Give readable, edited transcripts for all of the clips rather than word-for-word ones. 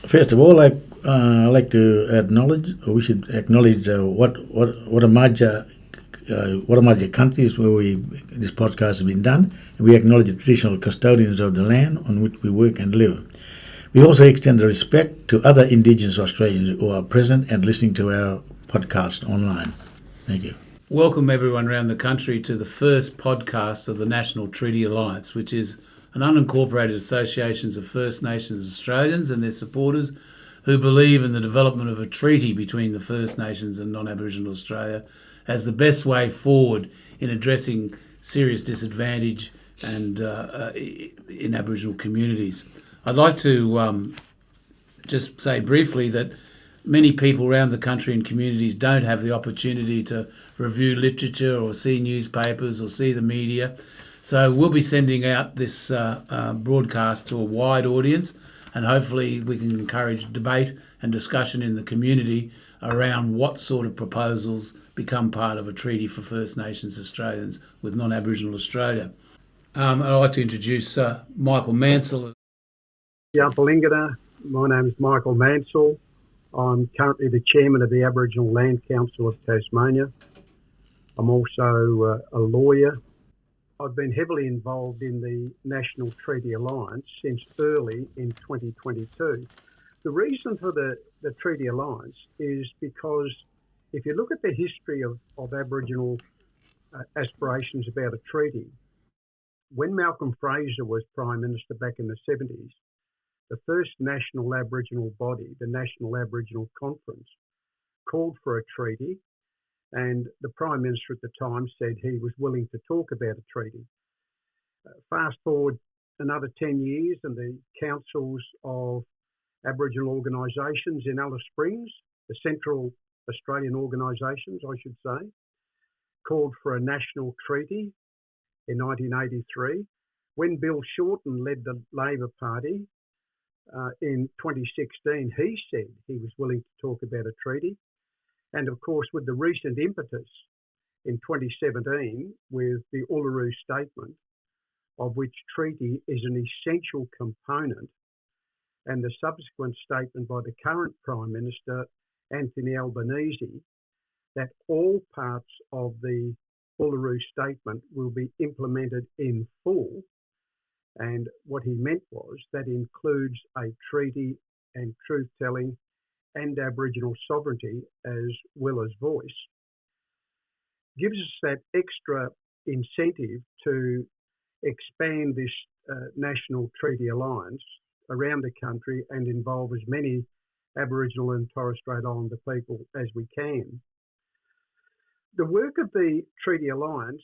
First of all, I'd like to acknowledge, or we should acknowledge what a major countries where this podcast has been done. And we acknowledge the traditional custodians of the land on which we work and live. We also extend the respect to other Indigenous Australians who are present and listening to our podcast online. Thank you. Welcome everyone around the country to the first podcast of the National Treaty Alliance, which is an unincorporated association of First Nations Australians and their supporters who believe in the development of a treaty between the First Nations and non-Aboriginal Australia as the best way forward in addressing serious disadvantage and in Aboriginal communities. I'd like to just say briefly that many people around the country and communities don't have the opportunity to review literature or see newspapers or see the media. So we'll be sending out this broadcast to a wide audience, and hopefully we can encourage debate and discussion in the community around what sort of proposals become part of a treaty for First Nations Australians with non-Aboriginal Australia. I'd like to introduce Michael Mansell. Yeah, Babinda. My name is Michael Mansell. I'm currently the chairman of the Aboriginal Land Council of Tasmania. I'm also a lawyer. I've been heavily involved in the National Treaty Alliance since early in 2022. The reason for the Treaty Alliance is because if you look at the history of Aboriginal aspirations about a treaty, when Malcolm Fraser was Prime Minister back in the 70s, the first national Aboriginal body, the National Aboriginal Conference, called for a treaty, and the Prime Minister at the time said he was willing to talk about a treaty. Fast forward another 10 years and the councils of Aboriginal organisations in Alice Springs, the Central Australian organisations, I should say, called for a national treaty in 1983. When Bill Shorten led the Labor Party in 2016, he said he was willing to talk about a treaty. And of course, with the recent impetus in 2017 with the Uluru Statement, of which treaty is an essential component, and the subsequent statement by the current Prime Minister, Anthony Albanese, that all parts of the Uluru Statement will be implemented in full. And what he meant was that includes a treaty and truth-telling and Aboriginal sovereignty as well as voice, gives us that extra incentive to expand this National Treaty Alliance around the country and involve as many Aboriginal and Torres Strait Islander people as we can. The work of the Treaty Alliance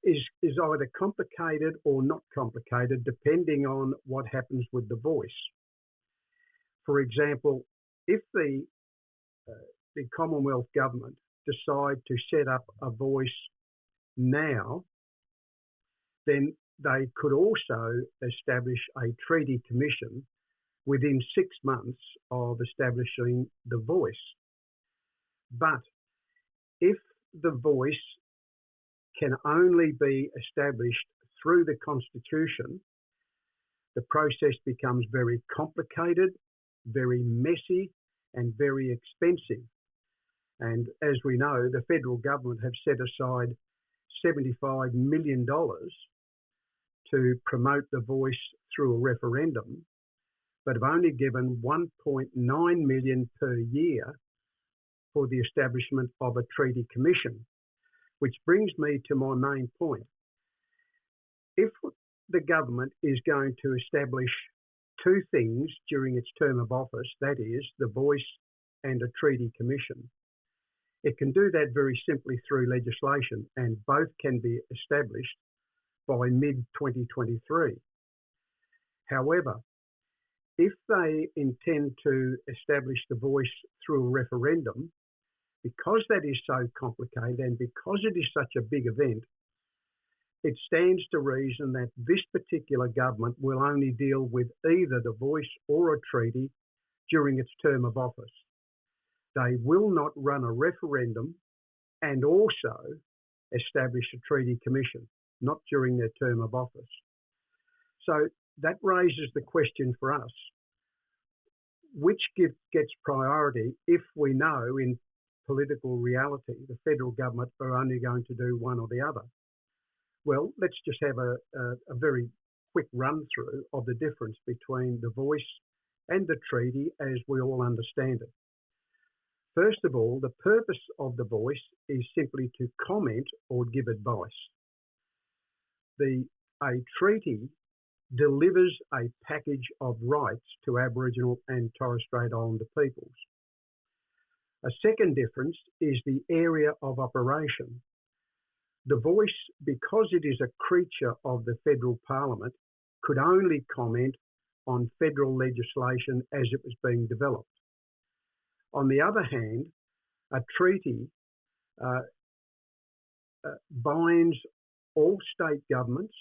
is either complicated or not complicated, depending on what happens with the voice. For example, if the Commonwealth Government decide to set up a voice now, then they could also establish a treaty commission within 6 months of establishing the voice. But if the voice can only be established through the Constitution, the process becomes very complicated, very messy, and very expensive. And as we know, the federal government have set aside $75 million to promote the voice through a referendum, but have only given $1.9 million per year for the establishment of a treaty commission, which brings me to my main point. If the government is going to establish two things during its term of office, that is, the voice and a treaty commission, it can do that very simply through legislation, and both can be established by mid-2023. However, if they intend to establish the voice through a referendum, because that is so complicated and because it is such a big event, it stands to reason that this particular government will only deal with either the voice or a treaty during its term of office. They will not run a referendum and also establish a treaty commission, not during their term of office. So that raises the question for us, which gets priority if we know in political reality the federal government are only going to do one or the other? Well, let's just have a very quick run through of the difference between the voice and the treaty as we all understand it. First of all, the purpose of the voice is simply to comment or give advice. A treaty delivers a package of rights to Aboriginal and Torres Strait Islander peoples. A second difference is the area of operation. The voice, because it is a creature of the federal parliament, could only comment on federal legislation as it was being developed. On the other hand, a treaty binds all state governments,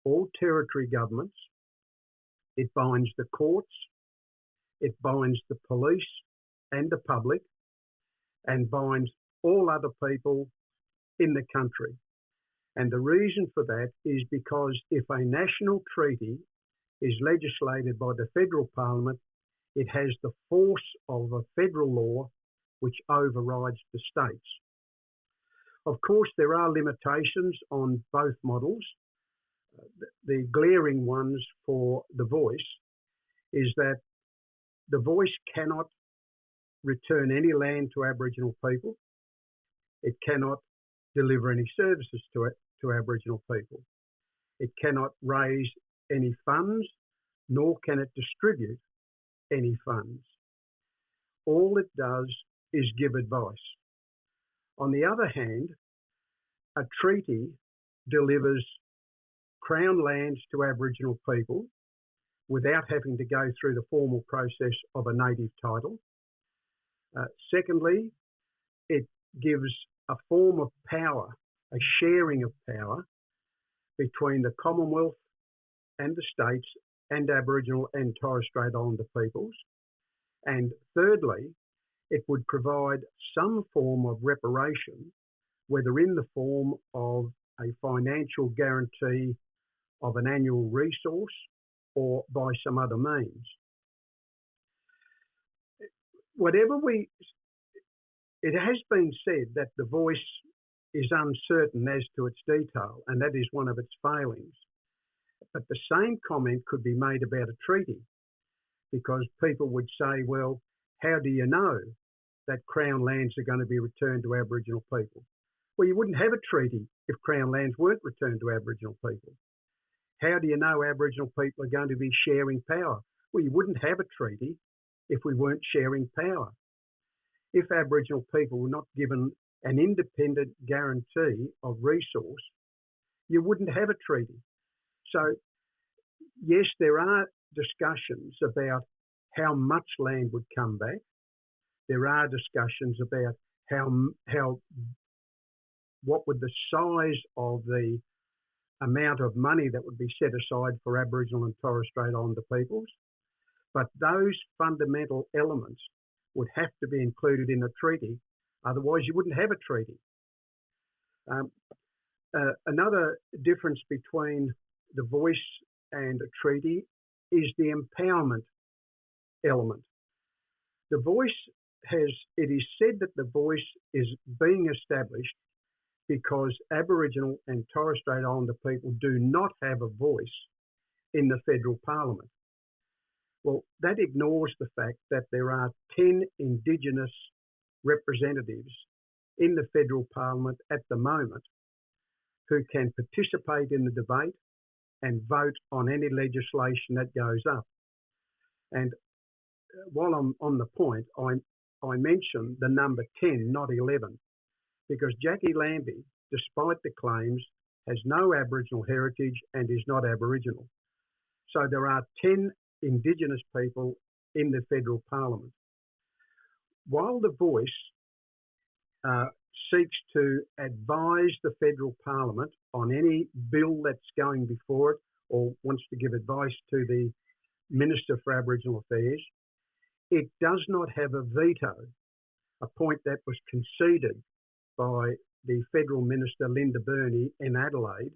all territory governments, it binds the courts, it binds the police and the public, and binds all other people in the country. And the reason for that is because if a national treaty is legislated by the federal parliament, it has the force of a federal law which overrides the states. Of course, there are limitations on both models. The glaring ones for the voice is that the voice cannot return any land to Aboriginal people. It cannot deliver any services to Aboriginal people. It cannot raise any funds, nor can it distribute any funds. All it does is give advice. On the other hand, a treaty delivers Crown lands to Aboriginal people without having to go through the formal process of a native title. Secondly, it gives a form of power, a sharing of power between the Commonwealth and the states and Aboriginal and Torres Strait Islander peoples. And thirdly, it would provide some form of reparation, whether in the form of a financial guarantee of an annual resource or by some other means. It has been said that the voice is uncertain as to its detail, and that is one of its failings. But the same comment could be made about a treaty, because people would say, well, how do you know that Crown lands are going to be returned to Aboriginal people? Well, you wouldn't have a treaty if Crown lands weren't returned to Aboriginal people. How do you know Aboriginal people are going to be sharing power? Well, you wouldn't have a treaty if we weren't sharing power. If Aboriginal people were not given an independent guarantee of resource, you wouldn't have a treaty. So, yes, there are discussions about how much land would come back. There are discussions about what would the size of the amount of money that would be set aside for Aboriginal and Torres Strait Islander peoples. But those fundamental elements would have to be included in a treaty, otherwise you wouldn't have a treaty. Another difference between the voice and a treaty is the empowerment element. The voice it is said that the voice is being established because Aboriginal and Torres Strait Islander people do not have a voice in the federal parliament. Well, that ignores the fact that there are 10 Indigenous representatives in the federal parliament at the moment who can participate in the debate and vote on any legislation that goes up. And while I'm on the point, I mention the number 10, not 11, because Jackie Lambie, despite the claims, has no Aboriginal heritage and is not Aboriginal. So there are 10 Indigenous people in the federal parliament. While the voice seeks to advise the federal parliament on any bill that's going before it or wants to give advice to the Minister for Aboriginal Affairs. It does not have a veto, a point that was conceded by the Federal Minister Linda Burney in Adelaide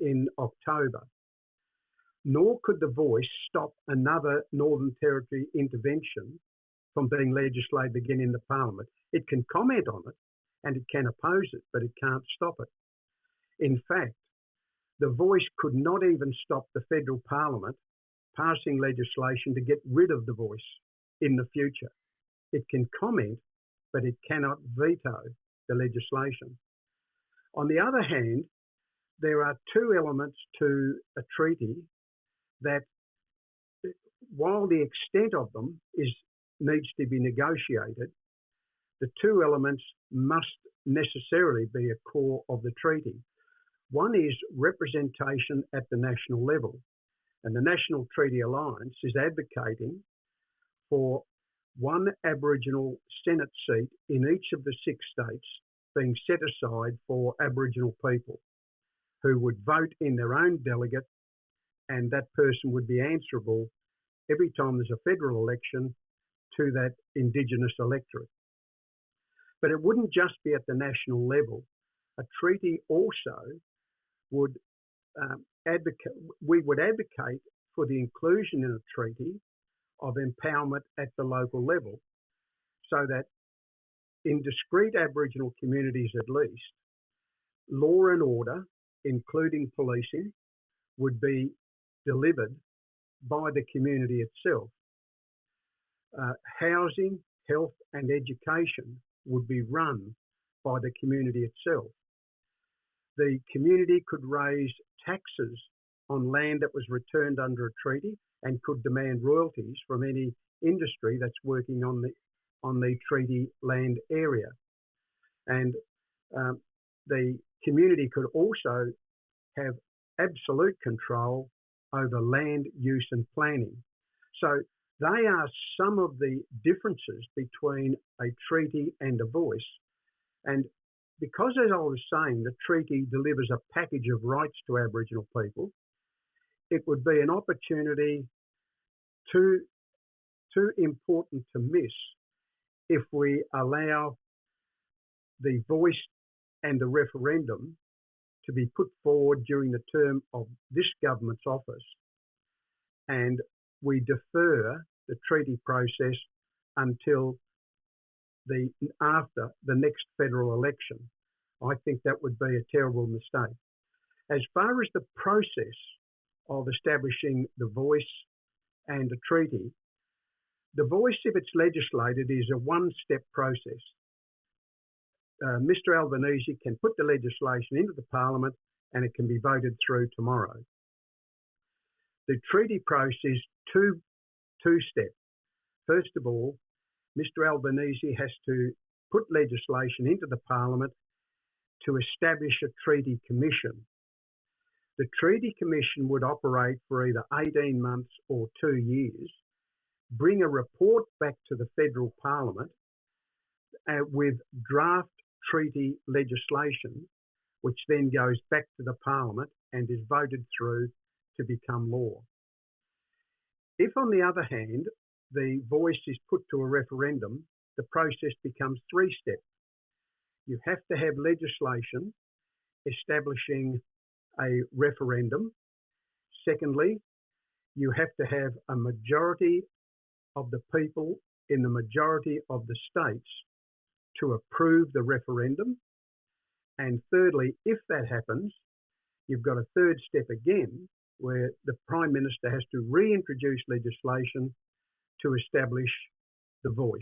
in October. Nor could the voice stop another Northern Territory intervention from being legislated again in the Parliament. It can comment on it and it can oppose it, but it can't stop it. In fact, the voice could not even stop the federal Parliament passing legislation to get rid of the voice in the future. It can comment, but it cannot veto the legislation. On the other hand, there are two elements to a treaty that, while the extent of them needs to be negotiated, the two elements must necessarily be a core of the treaty. One is representation at the national level, and the National Treaty Alliance is advocating for one Aboriginal Senate seat in each of the 6 states being set aside for Aboriginal people who would vote in their own delegate, and that person would be answerable every time there's a federal election to that Indigenous electorate. But it wouldn't just be at the national level. A treaty also would we would advocate for the inclusion in a treaty of empowerment at the local level, so that in discrete Aboriginal communities at least, law and order, including policing, would be delivered by the community itself. Housing, health and education would be run by the community itself. The community could raise taxes on land that was returned under a treaty and could demand royalties from any industry that's working on the treaty land area. And the community could also have absolute control over land use and planning. So they are some of the differences between a treaty and a voice. And because, as I was saying, the treaty delivers a package of rights to Aboriginal people, it would be an opportunity too important to miss if we allow the voice and the referendum to be put forward during the term of this government's office, and we defer the treaty process until after the next federal election. I think that would be a terrible mistake. As far as the process of establishing the voice and the treaty, the voice, if it's legislated, is a one-step process. Mr Albanese can put the legislation into the Parliament and it can be voted through tomorrow. The treaty process is two-step. First of all, Mr Albanese has to put legislation into the Parliament to establish a treaty commission. The treaty commission would operate for either 18 months or 2 years, bring a report back to the federal Parliament with draft treaty legislation, which then goes back to the Parliament and is voted through to become law. If, on the other hand, the voice is put to a referendum, the process becomes 3-step. You have to have legislation establishing a referendum. Secondly, you have to have a majority of the people in the majority of the states to approve the referendum. And thirdly, if that happens, you've got a third step again, where the Prime Minister has to reintroduce legislation to establish the voice.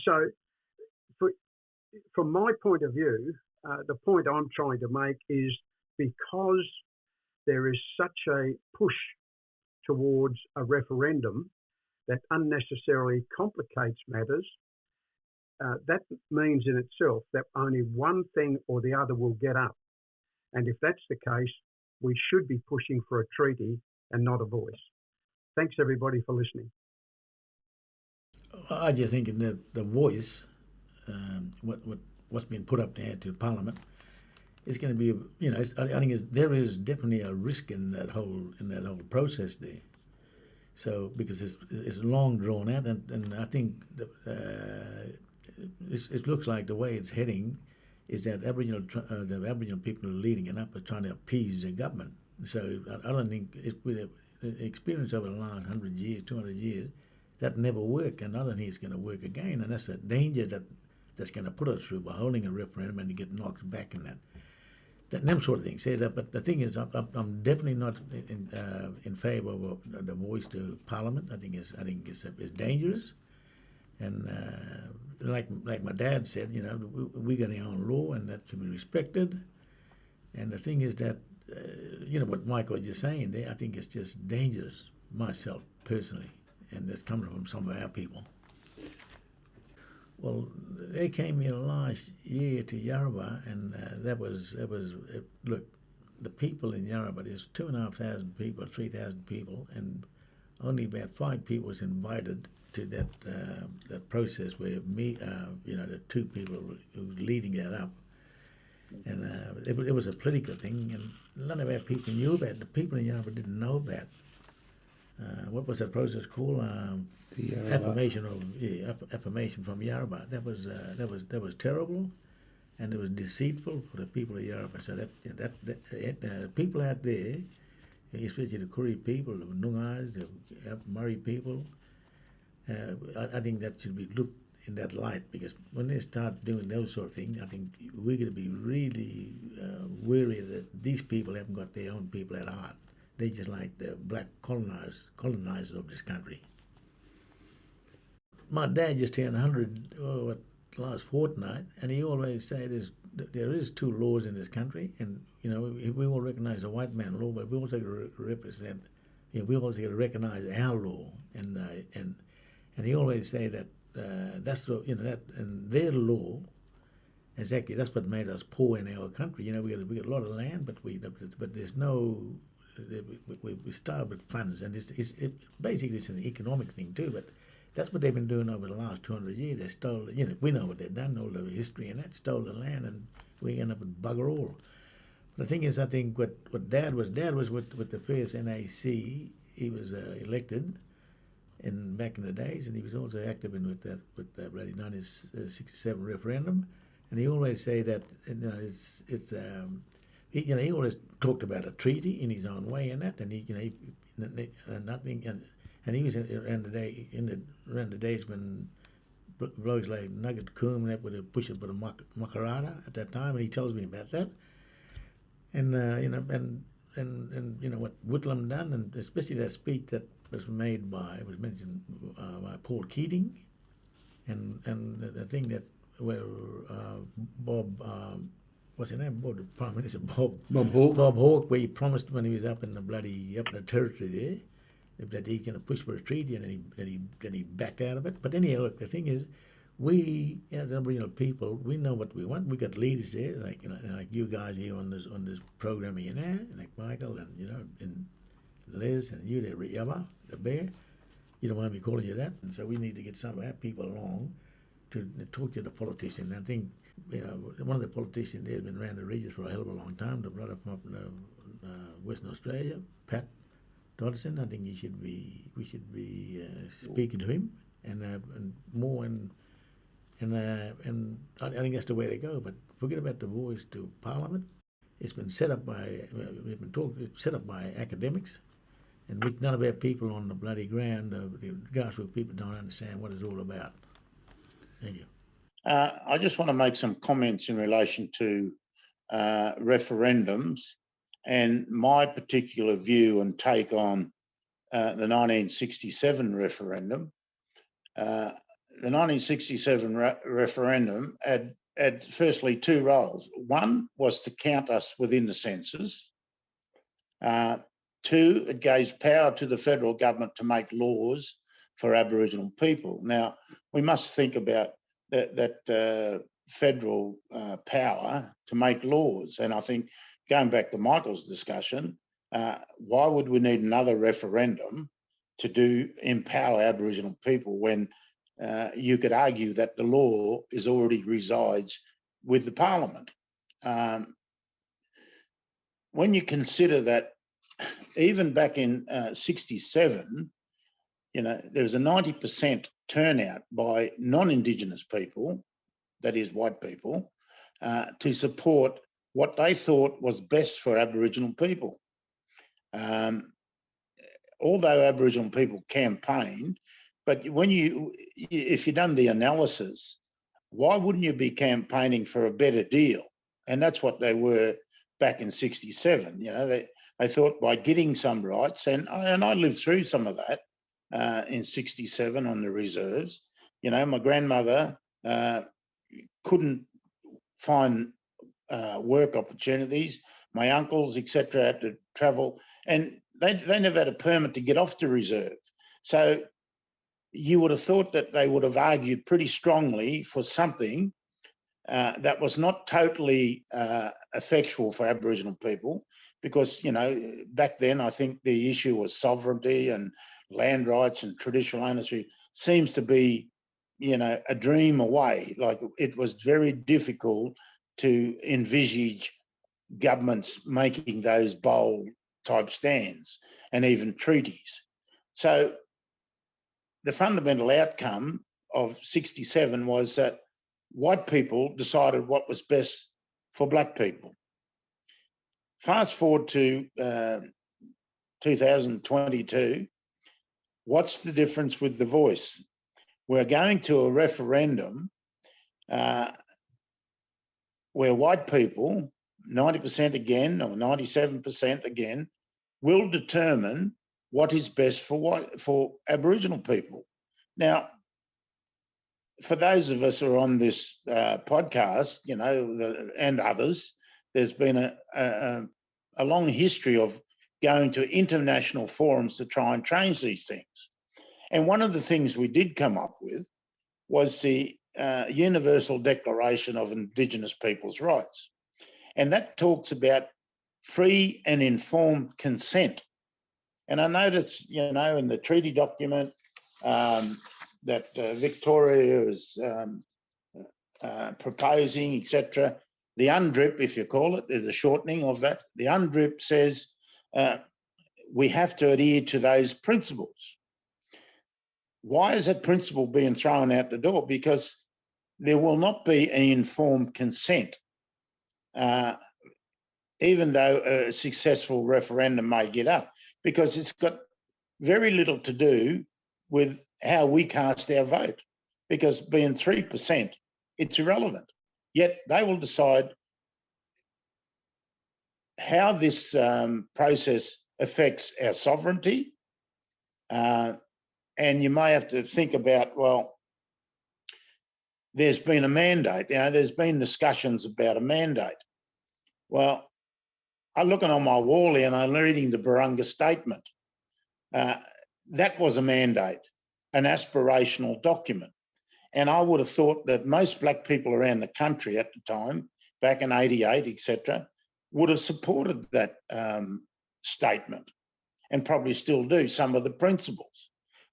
So from my point of view, the point I'm trying to make is, because there is such a push towards a referendum that unnecessarily complicates matters, that means in itself that only one thing or the other will get up. And if that's the case, we should be pushing for a treaty and not a voice. Thanks everybody for listening. I just think that the voice what's been put up there to Parliament, it's going to be, I think there is definitely a risk in that whole process there. So because it's long drawn out, and I think it looks like the way it's heading is that the Aboriginal people who are leading it up are trying to appease the government. So I don't think with the experience over the last 100 years, 200 years, that never worked, and I don't think it's going to work again. And that's the danger that's going to put us through by holding a referendum and to get knocked back in that them sort of things. But the thing is, I'm definitely not in favour of the voice to Parliament. I think it's dangerous, and like my dad said, we got our own law, and that should be respected. And the thing is that what Michael was just saying there, I think it's just dangerous, myself personally, and that's coming from some of our people. Well, they came here last year to Yarrabah, and look, the people in Yarrabah, there's 2,500 people, 3,000 people, and only about 5 people was invited to that process where the 2 people who were leading that up. And it was a political thing, and none of our people knew about it. The people in Yarrabah didn't know about what was that process called? Affirmation from Yarrabah. That was terrible, and it was deceitful for the people of Yarrabah. So that people out there, especially the Koori people, the Noongars, the Murray people, I think that should be looked in that light, because when they start doing those sort of things, I think we're going to be really wary that these people haven't got their own people at heart. They just like the black colonizers of this country. My dad just turned 100 last fortnight, and he always said there is 2 laws in this country, and we all recognise the white man law, but we also represent, we also got to recognise our law, and he always say that that's that, and their law. Exactly, that's what made us poor in our country. We got a lot of land, but there's no. We starve with funds, and basically it's an economic thing too. But that's what they've been doing over the last 200 years. They stole, we know what they've done, all the history and that, stole the land, and we end up with bugger all. But the thing is, I think what Dad was with the first NAC. He was elected back in the days, and he was also active with the bloody 1967 referendum. And he always say that he always talked about a treaty in his own way and that, and nothing, and he was around the days when blokes like Nugget Coombe that would push it for the Makarata at that time, and he tells me about that, and what Whitlam done, and especially that speech that was mentioned by Paul Keating, and the thing that where Bob. What's his name? Bob, the Prime Minister, Bob Hawke. Bob Hawke, where he promised when he was up in the territory there, that he's going to push for a treaty, and then he backed out of it. But anyhow, look, the thing is, we as Aboriginal people, we know what we want. We got leaders there, like you guys here on this program here now, like Michael and Les and you there, Yabba, the bear. You don't want to be calling you that, and so we need to get some of our people along to talk to the politicians. I think. One of the politicians there has been around the region for a hell of a long time. The brother from up in Western Australia, Pat Dodson. I think we should be speaking to him and more, and I think that's the way to go. But forget about the voice to Parliament. It's been set up by academics, and none of our people on the bloody ground, the grassroots people, don't understand what it's all about. Thank you. I just want to make some comments in relation to referendums and my particular view and take on the 1967 referendum. The 1967 referendum had firstly 2 roles. One was to count us within the census. 2, it gave power to the federal government to make laws for Aboriginal people. Now, we must think about that federal power to make laws. And I think, going back to Michael's discussion, why would we need another referendum to empower Aboriginal people when you could argue that the law is already resides with the Parliament. When you consider that even back in 67, there was a 90% turnout by non-Indigenous people, that is white people, to support what they thought was best for Aboriginal people. Although Aboriginal people campaigned, but if you've done the analysis, why wouldn't you be campaigning for a better deal? And that's what they were back in 67. They thought by getting some rights, and I lived through some of that in 67 on the reserves. My grandmother couldn't find work opportunities. My uncles, etc., had to travel, and they never had a permit to get off the reserve. So you would have thought that they would have argued pretty strongly for something that was not totally effectual for Aboriginal people, because, back then I think the issue was sovereignty and land rights and traditional ownership seems to be, a dream away. Like, it was very difficult to envisage governments making those bold type stands and even treaties. So the fundamental outcome of 67 was that white people decided what was best for black people. Fast forward to 2022, what's the difference with the voice? We're going to a referendum where white people, 90% again or 97% again, will determine what is best for Aboriginal people. Now, for those of us who are on this podcast, and others, there's been a long history of going to international forums to try and change these things. And one of the things we did come up with was the Universal Declaration of Indigenous Peoples' Rights. And that talks about free and informed consent. And I noticed, in the treaty document that Victoria is proposing, etc., the UNDRIP, if you call it, there's a shortening of that. The UNDRIP says we have to adhere to those principles. Why is that principle being thrown out the door? Because there will not be an informed consent, even though a successful referendum may get up, because it's got very little to do with how we cast our vote, because being 3%, it's irrelevant. Yet they will decide how this process affects our sovereignty. And you may have to think about, well, there's been a mandate. There's been discussions about a mandate. Well, I'm looking on my wall here and I'm reading the Uluru Statement. That was a mandate, an aspirational document. And I would have thought that most black people around the country at the time, back in 88, etc., would have supported that statement, and probably still do, some of the principles.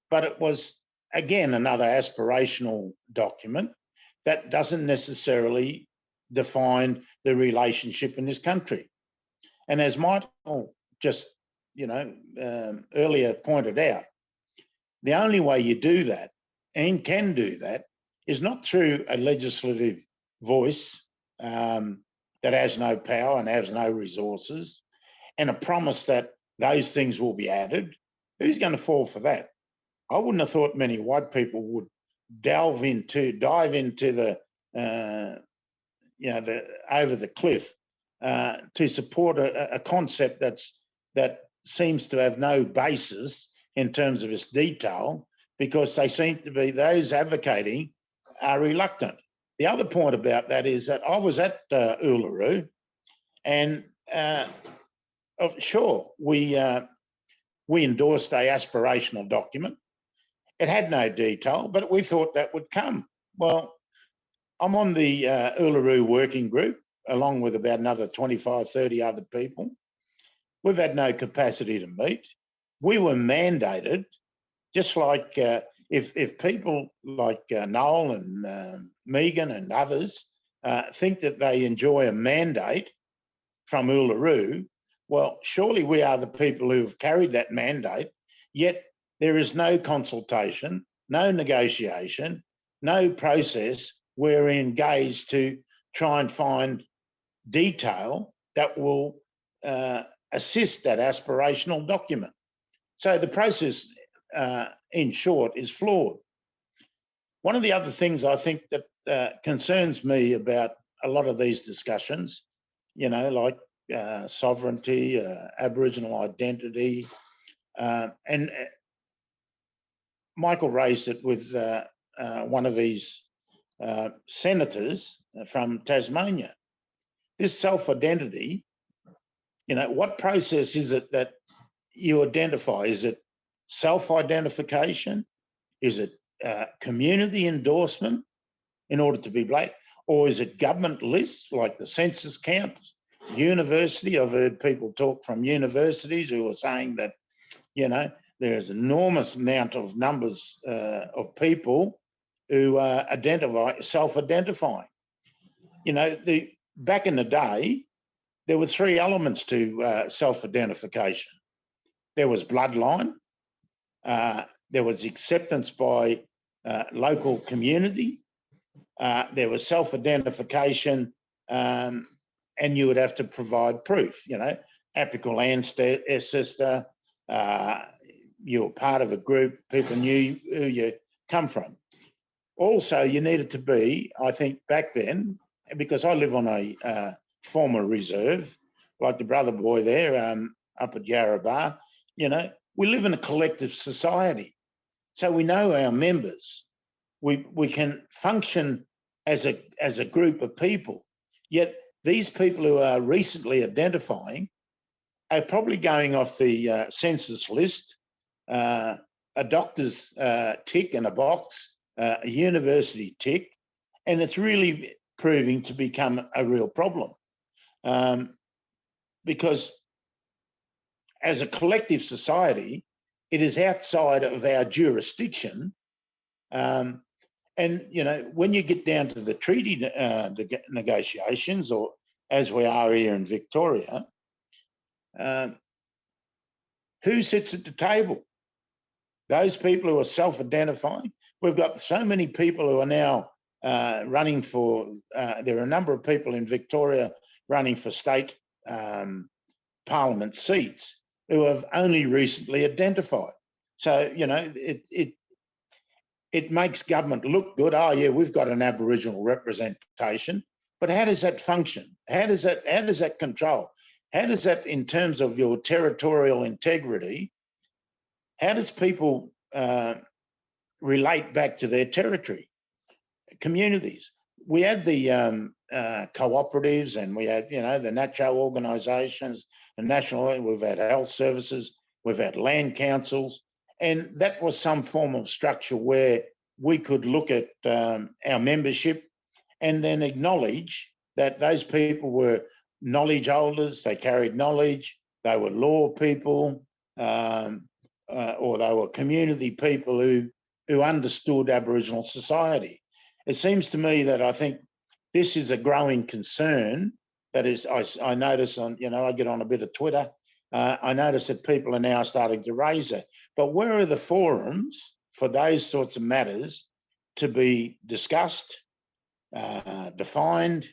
But it was, again, another aspirational document that doesn't necessarily define the relationship in this country. And as Michael just, earlier pointed out, the only way you do that and can do that is not through a legislative voice that has no power and has no resources, and a promise that those things will be added. Who's going to fall for that? I wouldn't have thought many white people would dive into the over the cliff to support a concept that seems to have no basis in terms of its detail, because they seem to be, those advocating are reluctant. The other point about that is that I was at Uluru, and sure, we endorsed a aspirational document. It had no detail, but we thought that would come. Well, I'm on the Uluru working group, along with about another 25, 30 other people. We've had no capacity to meet. We were mandated, just like if people like Noel and Megan and others think that they enjoy a mandate from Uluru, well, surely we are the people who have carried that mandate, yet there is no consultation, no negotiation, no process. We're engaged to try and find detail that will assist that aspirational document. So the process, in short, is flawed. One of the other things I think that concerns me about a lot of these discussions, like sovereignty, Aboriginal identity, and Michael raised it with one of these senators from Tasmania. This self-identity, what process is it that you identify? Is it self-identification? Is it community endorsement in order to be black? Or is it government lists like the census counts? University, I've heard people talk from universities who are saying that, there's an enormous amount of numbers of people who self-identifying. Back in the day, there were three elements to self-identification. There was bloodline, there was acceptance by local community, there was self-identification, and you would have to provide proof, apical ancestor, you were part of a group, people knew who you come from. Also, you needed to be, I think back then, because I live on a former reserve, like the brother boy there up at Yarrabah, we live in a collective society. So we know our members. We can function as a group of people. Yet these people who are recently identifying are probably going off the census list, a doctor's tick in a box, a university tick, and it's really proving to become a real problem. Because as a collective society, it is outside of our jurisdiction. And, when you get down to the treaty negotiations, or as we are here in Victoria, who sits at the table? Those people who are self-identifying. We've got so many people who are now running for, there are a number of people in Victoria running for state parliament seats who have only recently identified. So, it makes government look good. Oh, yeah, we've got an Aboriginal representation. But how does that function? How does that control? How does that, in terms of your territorial integrity, how does people relate back to their territory, communities? We had the cooperatives, and we had, the natural organisations, the national, we've had health services, we've had land councils, and that was some form of structure where we could look at our membership and then acknowledge that those people were knowledge holders, they carried knowledge, they were law people, or they were community people who understood Aboriginal society. It seems to me that I think this is a growing concern. That is, I notice on, I get on a bit of Twitter, I notice that people are now starting to raise it. But where are the forums for those sorts of matters to be discussed, defined,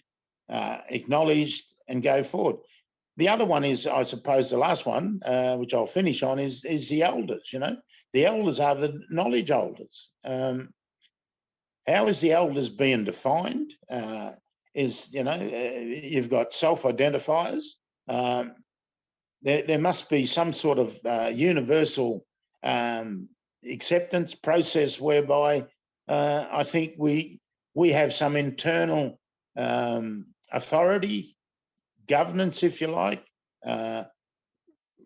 acknowledged, and go forward? The other one is, I suppose, the last one, which I'll finish on, is the elders. The elders are the knowledge holders. How is the elders being defined? You've got self-identifiers. There must be some sort of universal acceptance process whereby I think we have some internal authority, governance, if you like,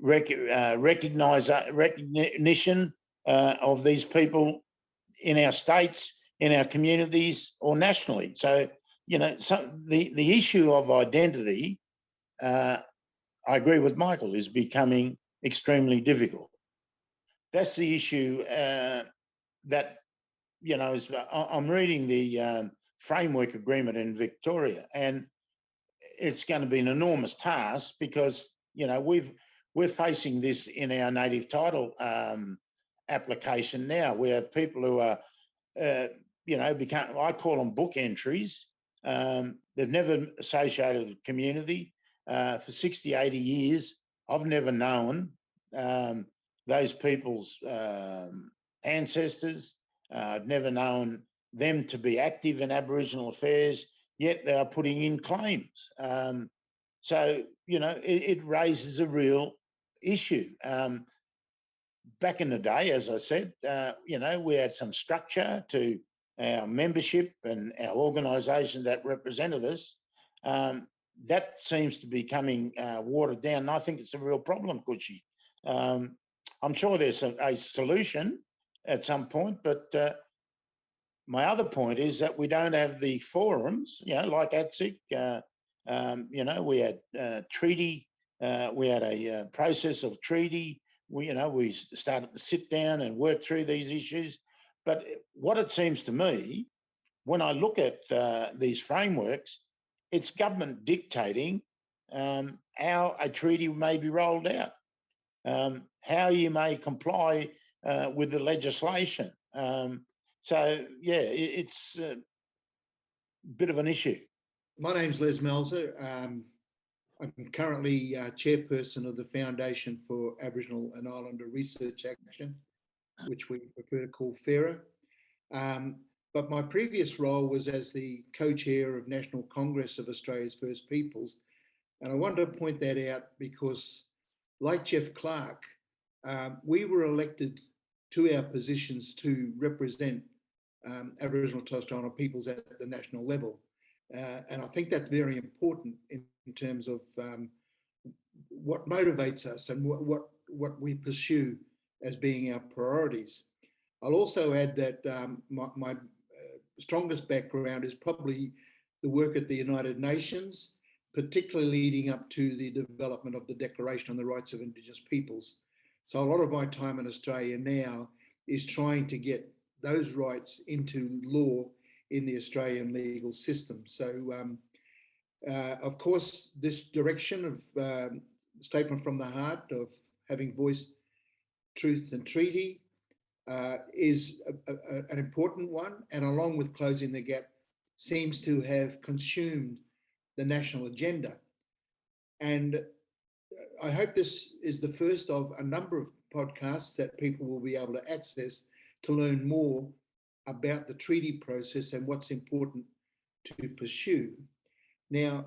recognition of these people in our states, in our communities, or nationally. So, the issue of identity, I agree with Michael, is becoming extremely difficult. That's the issue that I'm reading the framework agreement in Victoria, and it's going to be an enormous task because we're facing this in our native title application now. We have people who are I call them book entries. They've never associated with the community for 60, 80 years. I've never known those people's ancestors. I've never known them to be active in Aboriginal affairs, yet they are putting in claims. So, it raises a real issue. Back in the day, as I said, we had some structure to our membership and our organisation that represented us. That seems to be coming watered down, and I think it's a real problem, Kuchi. I'm sure there's a solution at some point, but my other point is that we don't have the forums, like ATSIC. We had treaty, we had a process of treaty. We started to sit down and work through these issues. But what it seems to me, when I look at these frameworks, it's government dictating how a treaty may be rolled out, how you may comply with the legislation. It's a bit of an issue. My name's Les Malzer. I'm currently chairperson of the Foundation for Aboriginal and Islander Research Action, which we prefer to call FAIRA. But my previous role was as the co-chair of National Congress of Australia's First Peoples. And I wanted to point that out because, like Geoff Clark, we were elected to our positions to represent Aboriginal Torres Strait Islander peoples at the national level. And I think that's very important in terms of what motivates us and what we pursue as being our priorities. I'll also add that my strongest background is probably the work at the United Nations, particularly leading up to the development of the Declaration on the Rights of Indigenous Peoples. So a lot of my time in Australia now is trying to get those rights into law in the Australian legal system. So, of course, this direction of Statement from the Heart of having voice, truth and treaty is an important one, and along with closing the gap, seems to have consumed the national agenda. And I hope this is the first of a number of podcasts that people will be able to access to learn more about the treaty process and what's important to pursue. Now,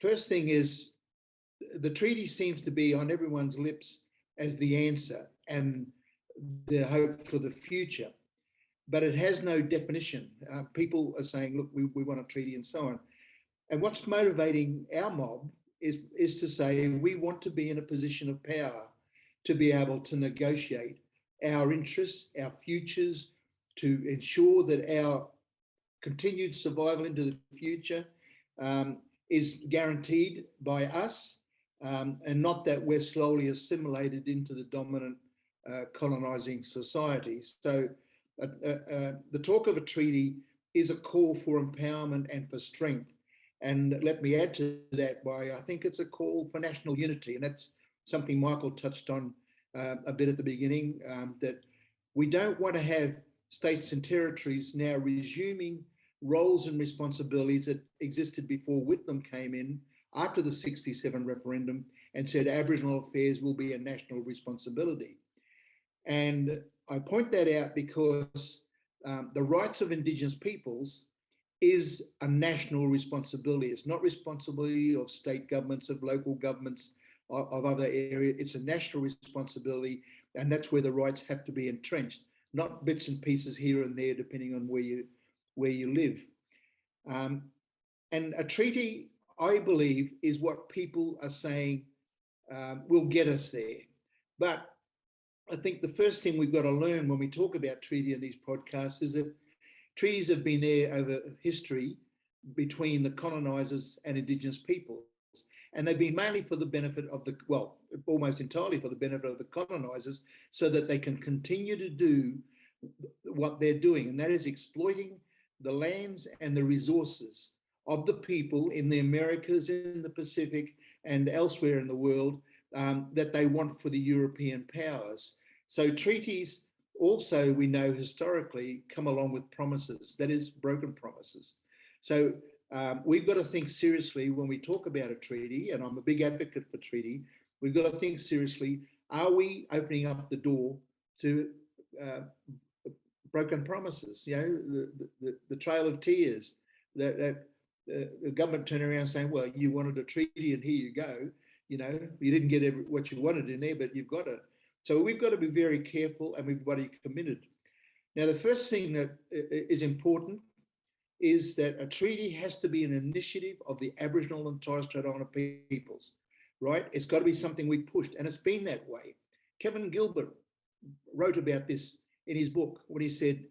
first thing is, the treaty seems to be on everyone's lips as the answer and the hope for the future, but it has no definition. People are saying, look, we want a treaty and so on. And what's motivating our mob is to say we want to be in a position of power to be able to negotiate our interests, our futures, to ensure that our continued survival into the future is guaranteed by us, and not that we're slowly assimilated into the dominant colonising societies. So the talk of a treaty is a call for empowerment and for strength. And let me add to that by, I think it's a call for national unity. And that's something Michael touched on a bit at the beginning, that we don't want to have states and territories now resuming roles and responsibilities that existed before Whitlam came in after the 67 referendum and said Aboriginal affairs will be a national responsibility. And I point that out because the rights of Indigenous peoples is a national responsibility. It's not responsibility of state governments, of local governments, of other areas. It's a national responsibility, and that's where the rights have to be entrenched, not bits and pieces here and there, depending on where you live. And a treaty, I believe, is what people are saying will get us there. But I think the first thing we've got to learn when we talk about treaty in these podcasts is that treaties have been there over history between the colonisers and Indigenous peoples. And they've been mainly for the benefit of the, well, almost entirely for the benefit of the colonisers, so that they can continue to do what they're doing, and that is exploiting the lands and the resources of the people in the Americas, in the Pacific, and elsewhere in the world that they want for the European powers. So treaties also, we know historically, come along with promises, that is, broken promises. So we've got to think seriously when we talk about a treaty, and I'm a big advocate for treaty, we've got to think seriously, are we opening up the door to broken promises? You know, the Trail of Tears, that the government turned around saying, well, you wanted a treaty and here you go. You know, you didn't get what you wanted in there, but you've got it. So we've got to be very careful, and we've got to be committed. Now, the first thing that is important is that a treaty has to be an initiative of the Aboriginal and Torres Strait Islander peoples, right? It's got to be something we pushed, and it's been that way. Kevin Gilbert wrote about this in his book when he said,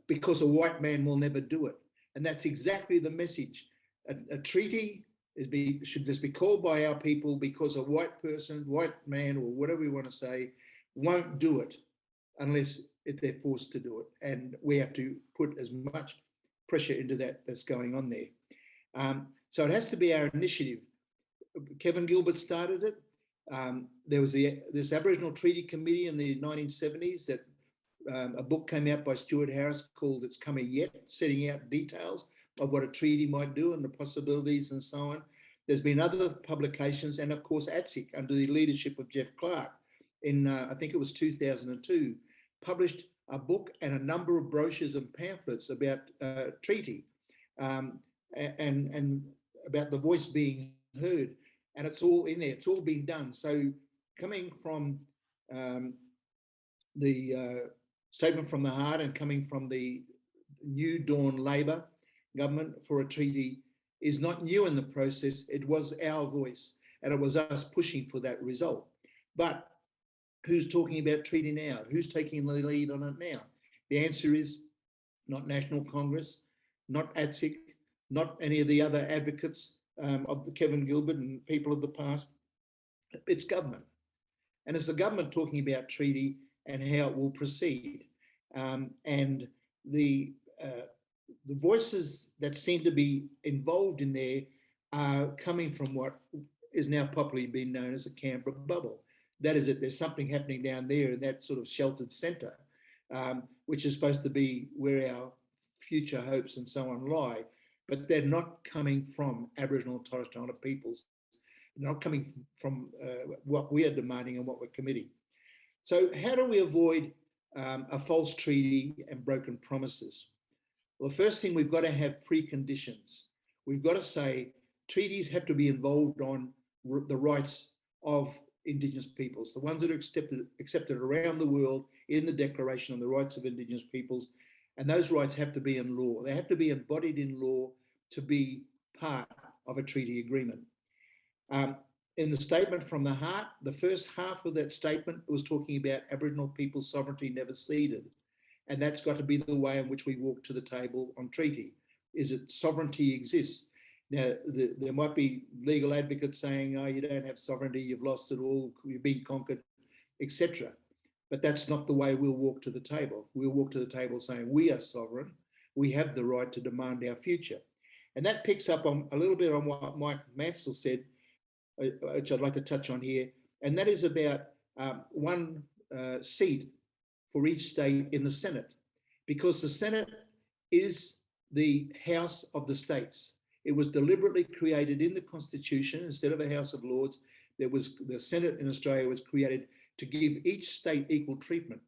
because a white man will never do it. And that's exactly the message. A treaty should just be called by our people because a white person, white man, or whatever we want to say, won't do it unless they're forced to do it. And we have to put as much pressure into that that's going on there. So it has to be our initiative. Kevin Gilbert started it. There was this Aboriginal Treaty Committee in the 1970s that a book came out by Stuart Harris called It's Coming Yet, setting out details of what a treaty might do and the possibilities and so on. There's been other publications, and of course ATSIC under the leadership of Geoff Clark in, I think it was 2002, published a book and a number of brochures and pamphlets about treaty and about the voice being heard. And it's all in there, it's all been done. So coming from the Statement from the Heart and coming from the New Dawn Labor government for a treaty is not new in the process. It was our voice, and it was us pushing for that result. But who's talking about TreatyNow? Who's taking the lead on it now? The answer is not National Congress, not ATSIC, not any of the other advocates of the Kevin Gilbert and people of the past. It's government. And it's the government talking about treaty and how it will proceed. And the voices that seem to be involved in there are coming from what is now popularly being known as the Canberra bubble. That is that there's something happening down there in that sort of sheltered centre, which is supposed to be where our future hopes and so on lie. But they're not coming from Aboriginal and Torres Strait Islander peoples. They're not coming from what we are demanding and what we're committing. So how do we avoid a false treaty and broken promises? Well, the first thing, we've got to have preconditions. We've got to say treaties have to be involved on the rights of Indigenous peoples, the ones that are accepted around the world in the Declaration on the Rights of Indigenous Peoples. And those rights have to be in law. They have to be embodied in law to be part of a treaty agreement. In the Statement from the Heart, the first half of that statement was talking about Aboriginal people's sovereignty never ceded. And that's got to be the way in which we walk to the table on treaty, is that sovereignty exists. Now, there might be legal advocates saying, oh, you don't have sovereignty, you've lost it all, you've been conquered, etc. But that's not the way we'll walk to the table. We'll walk to the table saying we are sovereign, we have the right to demand our future. And that picks up on a little bit on what Mike Mansell said, which I'd like to touch on here, and that is about one seat for each state in the Senate, because the Senate is the House of the states. It was deliberately created in the Constitution instead of a House of Lords. The Senate in Australia was created to give each state equal treatment.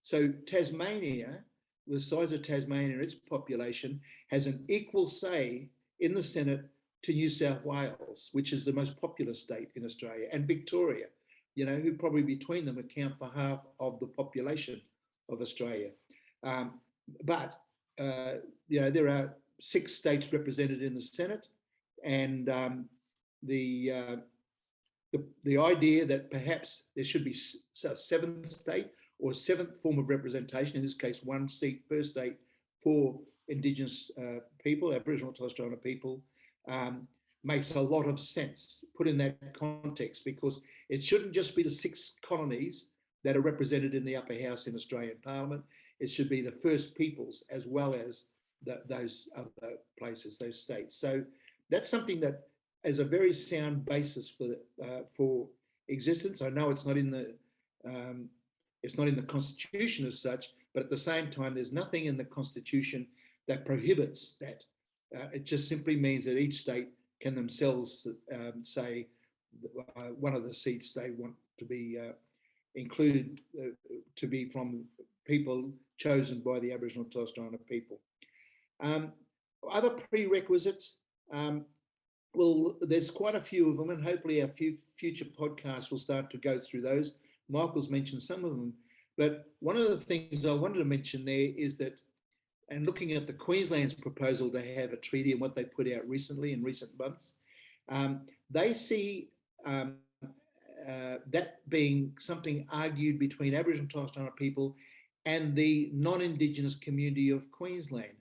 So Tasmania, the size of Tasmania and its population, has an equal say in the Senate to New South Wales, which is the most populous state in Australia, and Victoria, you know, who probably between them account for half of the population of Australia. But you know, there are 6 states represented in the Senate, and the idea that perhaps there should be a 7th state or 7th form of representation, in this case 1 seat per state for Indigenous people, Aboriginal Torres Strait Islander people, makes a lot of sense put in that context, because it shouldn't just be the 6 colonies that are represented in the upper house in Australian Parliament. It should be the First Peoples as well as those other places, those states. So that's something that is a very sound basis for existence. I know it's not in the Constitution as such, but at the same time, there's nothing in the Constitution that prohibits that. It just simply means that each state can themselves say one of the seats they want to be included to be from people chosen by the Aboriginal Torres Strait Islander people. Other prerequisites, well, there's quite a few of them, and hopefully our future podcasts will start to go through those. Michael's mentioned some of them, but one of the things I wanted to mention there is that, and looking at the Queensland's proposal to have a treaty and what they put out recently in recent months, they see that being something argued between Aboriginal and Torres Strait Islander people and the non-Indigenous community of Queensland.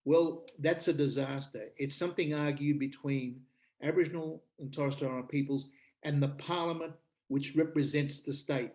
Well, that's a disaster. It's something argued between Aboriginal and Torres Strait Islander peoples and the Parliament, which represents the state.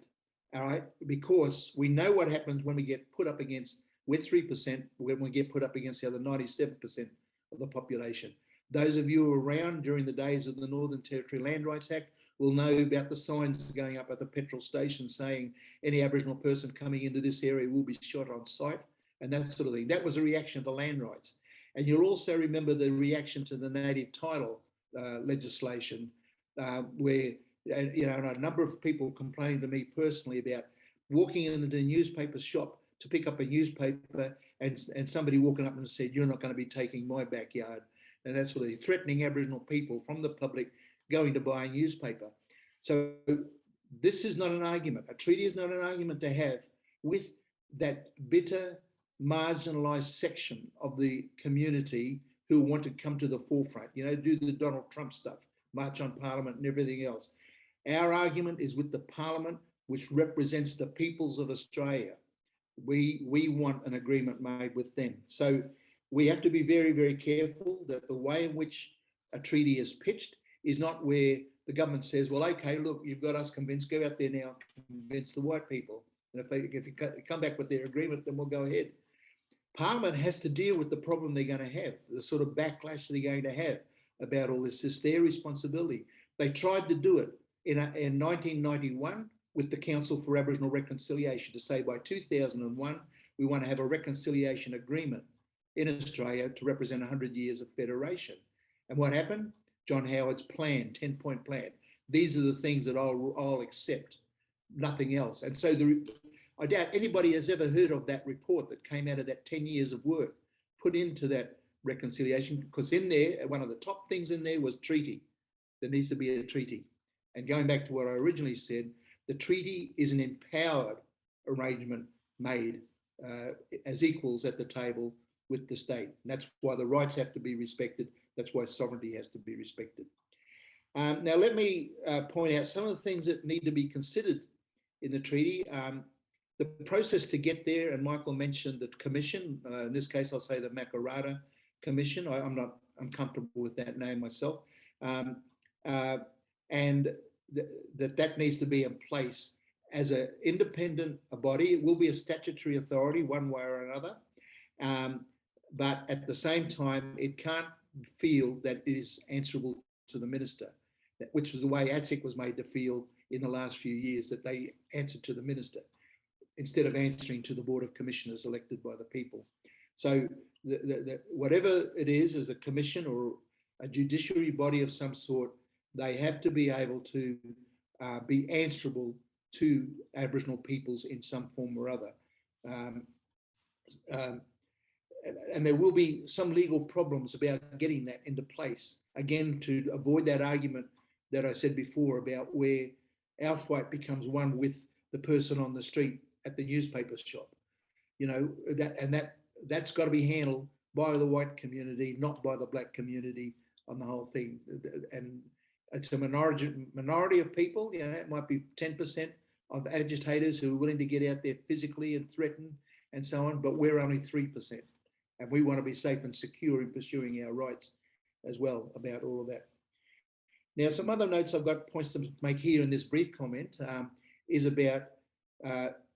All right, because we know what happens when we get put up against, we're 3%, when we get put up against the other 97% of the population. Those of you who were around during the days of the Northern Territory Land Rights Act will know about the signs going up at the petrol station saying any Aboriginal person coming into this area will be shot on sight and that sort of thing. That was a reaction to land rights. And you'll also remember the reaction to the native title legislation where, you know, a number of people complaining to me personally about walking into the newspaper shop to pick up a newspaper and somebody walking up and said, "You're not going to be taking my backyard," and that sort of thing, threatening Aboriginal people from the public going to buy a newspaper. So this is not an argument. A treaty is not an argument to have with that bitter, marginalised section of the community who want to come to the forefront, you know, do the Donald Trump stuff, march on Parliament and everything else. Our argument is with the Parliament, which represents the peoples of Australia. We want an agreement made with them. So we have to be very, very careful that the way in which a treaty is pitched is not where the government says, well, okay, look, you've got us convinced, go out there now, convince the white people. And if you come back with their agreement, then we'll go ahead. Parliament has to deal with the problem they're going to have, the sort of backlash they're going to have about all this. It's their responsibility. They tried to do it in 1991 with the Council for Aboriginal Reconciliation to say by 2001, we want to have a reconciliation agreement in Australia to represent 100 years of federation. And what happened? John Howard's plan, 10-point plan. These are the things that I'll accept, nothing else. And so I doubt anybody has ever heard of that report that came out of that 10 years of work put into that reconciliation, because in there, one of the top things in there was treaty. There needs to be a treaty. And going back to what I originally said, the treaty is an empowered arrangement made as equals at the table with the state. And that's why the rights have to be respected. That's why sovereignty has to be respected. Now, let me point out some of the things that need to be considered in the treaty. The process to get there, and Michael mentioned the commission. In this case, I'll say the Makarata Commission. I'm comfortable with that name myself. And that needs to be in place as an independent body. It will be a statutory authority one way or another. But at the same time, it can't feel that it is answerable to the minister, which was the way ATSIC was made to feel in the last few years, that they answered to the minister instead of answering to the Board of Commissioners elected by the people. So whatever it is, as a commission or a judiciary body of some sort, they have to be able to be answerable to Aboriginal peoples in some form or other. And there will be some legal problems about getting that into place, again, to avoid that argument that I said before about where our fight becomes one with the person on the street at the newspaper shop. You know, that's got to be handled by the white community, not by the black community on the whole thing. And it's a minority of people, you know, it might be 10% of agitators who are willing to get out there physically and threaten and so on, but we're only 3%. And we want to be safe and secure in pursuing our rights as well about all of that. Now, some other notes I've got, points to make here in this brief comment, is about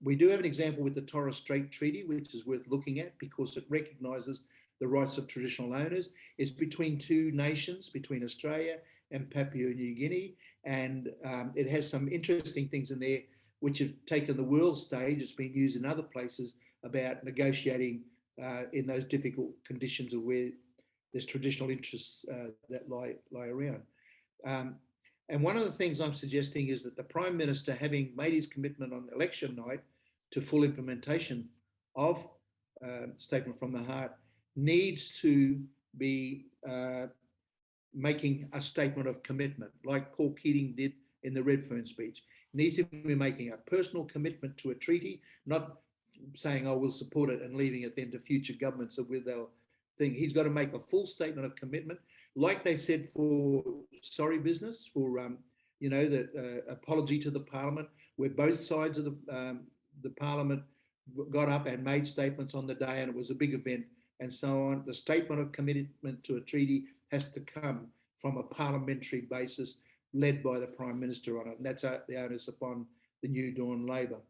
We do have an example with the Torres Strait Treaty, which is worth looking at because it recognises the rights of traditional owners. It's between two nations, between Australia and Papua New Guinea, and it has some interesting things in there which have taken the world stage. It's been used in other places about negotiating in those difficult conditions of where there's traditional interests that lie around. And one of the things I'm suggesting is that the Prime Minister, having made his commitment on election night to full implementation of Statement from the Heart, needs to be making a statement of commitment, like Paul Keating did in the Redfern speech. Needs to be making a personal commitment to a treaty, not saying, oh, we'll support it and leaving it then to future governments with their thing. He's got to make a full statement of commitment, like they said for sorry business, for that apology to the Parliament, where both sides of the Parliament got up and made statements on the day, and it was a big event, and so on. The statement of commitment to a treaty has to come from a parliamentary basis, led by the Prime Minister on it, and that's the onus upon the New Dawn Labor.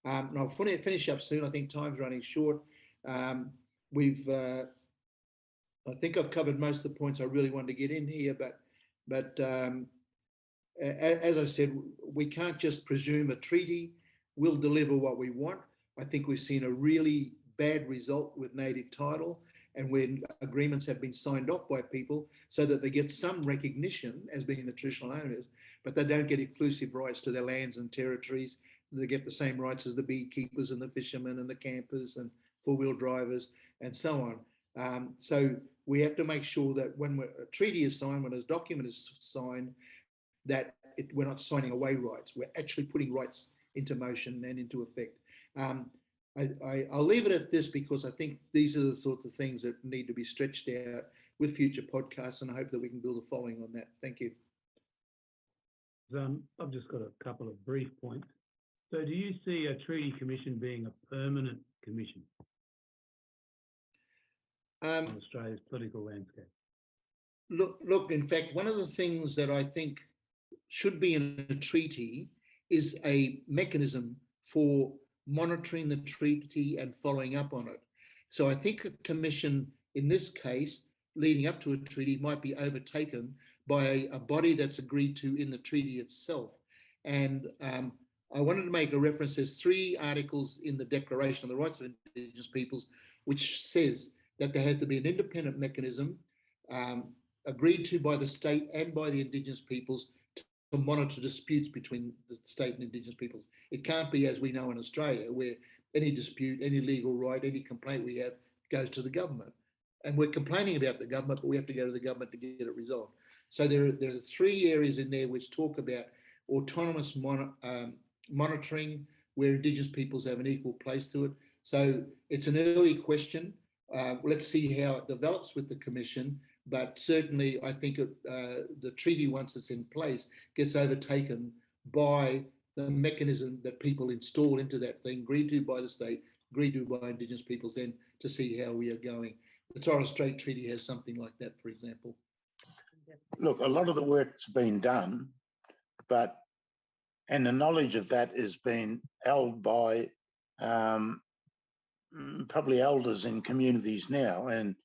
And I'll finish up soon. I think time's running short. I think I've covered most of the points I really wanted to get in here, but as I said, we can't just presume a treaty will deliver what we want. I think we've seen a really bad result with native title, and when agreements have been signed off by people so that they get some recognition as being the traditional owners, but they don't get exclusive rights to their lands and territories. They get the same rights as the beekeepers and the fishermen and the campers and four-wheel drivers and so on. So we have to make sure that when a treaty is signed, when a document is signed, that we're not signing away rights. We're actually putting rights into motion and into effect. I'll leave it at this because I think these are the sorts of things that need to be stretched out with future podcasts, and I hope that we can build a following on that. Thank you. I've just got a couple of brief points. So do you see a treaty commission being a permanent commission on Australia's political landscape? Look, in fact, one of the things that I think should be in a treaty is a mechanism for monitoring the treaty and following up on it. So I think a commission, in this case, leading up to a treaty, might be overtaken by a body that's agreed to in the treaty itself. And I wanted to make a reference. There's 3 articles in the Declaration of the Rights of Indigenous Peoples, which says that there has to be an independent mechanism agreed to by the state and by the Indigenous peoples to monitor disputes between the state and Indigenous peoples. It can't be, as we know in Australia, where any dispute, any legal right, any complaint we have goes to the government. And we're complaining about the government, but we have to go to the government to get it resolved. So there are 3 areas in there which talk about autonomous monitoring, where Indigenous peoples have an equal place to it. So it's an early question. Let's see how it develops with the Commission. But certainly, I think the treaty, once it's in place, gets overtaken by the mechanism that people install into that thing, agreed to by the state, agreed to by Indigenous peoples, then to see how we are going. The Torres Strait Treaty has something like that, for example. Look, a lot of the work's been done, and the knowledge of that has been held by probably elders in communities now, and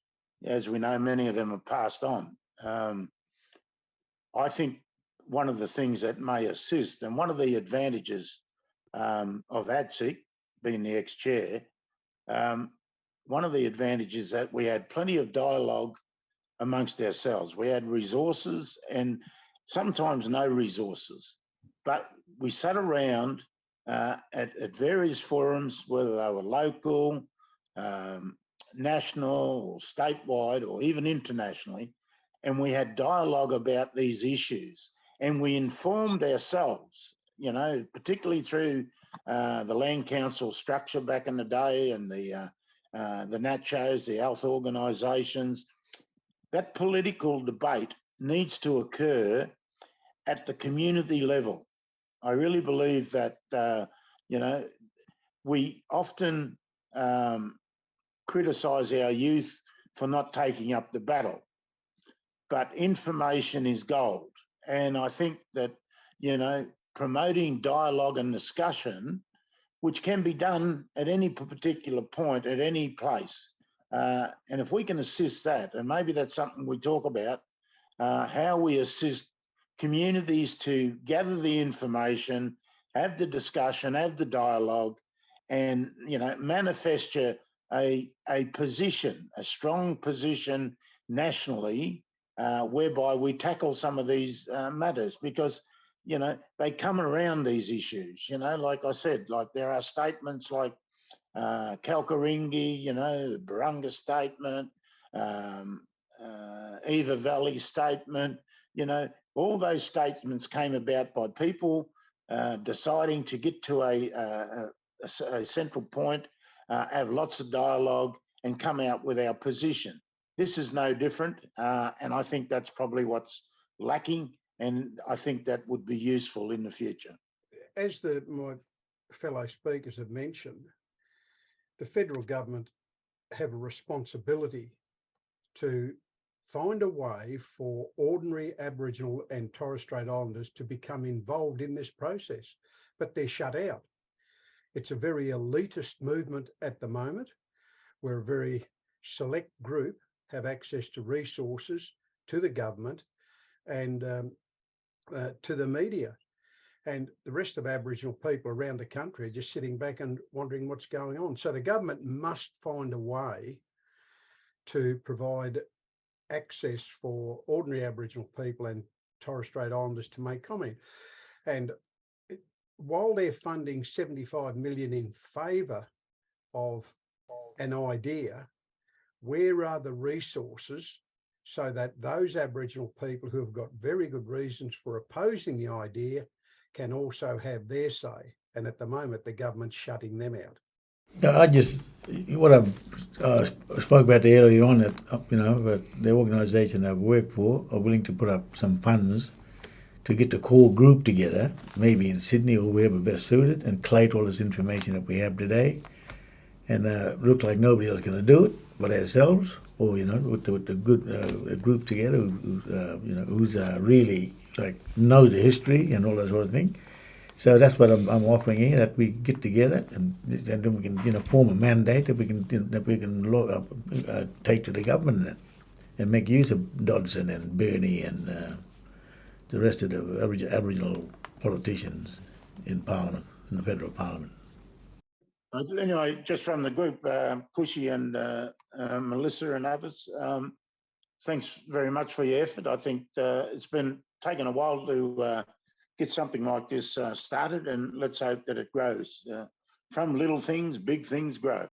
as we know, many of them have passed on. I think one of the things that may assist, and one of the advantages of ADSIC being the ex-chair, one of the advantages that we had plenty of dialogue amongst ourselves. We had resources and sometimes no resources, but we sat around at various forums, whether they were local, national or statewide or even internationally, and we had dialogue about these issues, and we informed ourselves, particularly through the Land Council structure back in the day and the NACHOs, the health organisations. That political debate needs to occur at the community level. I really believe that, we often criticise our youth for not taking up the battle, but information is gold. And I think that, promoting dialogue and discussion which can be done at any particular point, at any place. And if we can assist that, and maybe that's something we talk about, how we assist communities to gather the information, have the discussion, have the dialogue, and manifest a position, a strong position nationally, whereby we tackle some of these matters, because they come around these issues. Like I said, like there are statements like Kalkaringi, the Barunga Statement, Eva Valley Statement. All those statements came about by people deciding to get to a central point, have lots of dialogue, and come out with our position. This is no different, and I think that's probably what's lacking, and I think that would be useful in the future. As my fellow speakers have mentioned, the federal government have a responsibility to find a way for ordinary Aboriginal and Torres Strait Islanders to become involved in this process, but they're shut out. It's a very elitist movement at the moment, where a very select group have access to resources, to the government, and to the media. And the rest of Aboriginal people around the country are just sitting back and wondering what's going on. So the government must find a way to provide access for ordinary Aboriginal people and Torres Strait Islanders to make comment. And while they're funding 75 million in favour of an idea, where are the resources so that those Aboriginal people who have got very good reasons for opposing the idea can also have their say? And at the moment, the government's shutting them out. What I spoke about earlier on, that that the organisation I work for are willing to put up some funds to get the core group together, maybe in Sydney or wherever best suited, and collate all this information that we have today. And look like nobody else going to do it but ourselves, or with the good group together who's really knows the history and all that sort of thing. So that's what I'm offering here, that we get together and then we can form a mandate that we can take to the government and make use of Dodson and Bernie and the rest of the Aboriginal politicians in Parliament, in the federal Parliament. Anyway, just from the group, Kuchi and Melissa and others, thanks very much for your effort. I think it's been taken a while to get something like this started, and let's hope that it grows. From little things, big things grow.